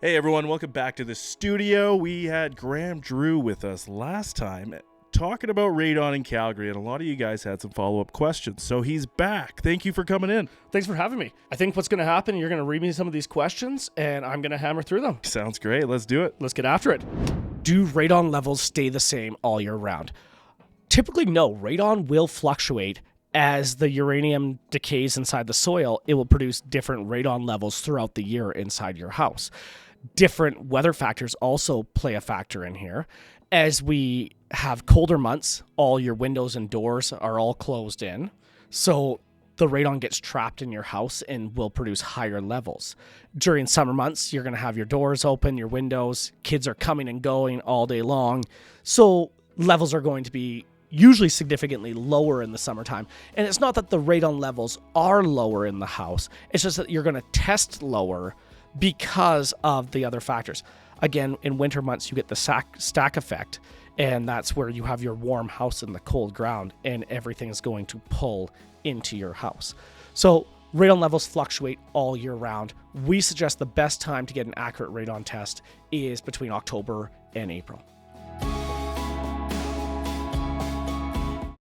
Hey everyone, welcome back to the studio. We had Graham Drew with us last time talking about Raidon in Calgary, and a lot of you guys had some follow-up questions, so he's back. Thank you for coming in. Thanks for having me. I think what's going to happen, you're going to read me some of these questions, and I'm going to hammer through them. Sounds great. Let's do it. Let's get after it. Do radon levels stay the same all year round? Typically, no. Radon will fluctuate. As the uranium decays inside the soil, it will produce different radon levels throughout the year inside your house. Different weather factors also play a factor in here. As we have colder months, all your windows and doors are all closed in. So the radon gets trapped in your house and will produce higher levels. During summer months, you're going to have your doors open, your windows, kids are coming and going all day long. So levels are going to be usually significantly lower in the summertime. And it's not that the radon levels are lower in the house. It's just that you're going to test lower because of the other factors. Again, in winter months, you get the stack effect, and that's where you have your warm house in the cold ground, and everything is going to pull into your house. So radon levels fluctuate all year round. We suggest the best time to get an accurate radon test is between October and April.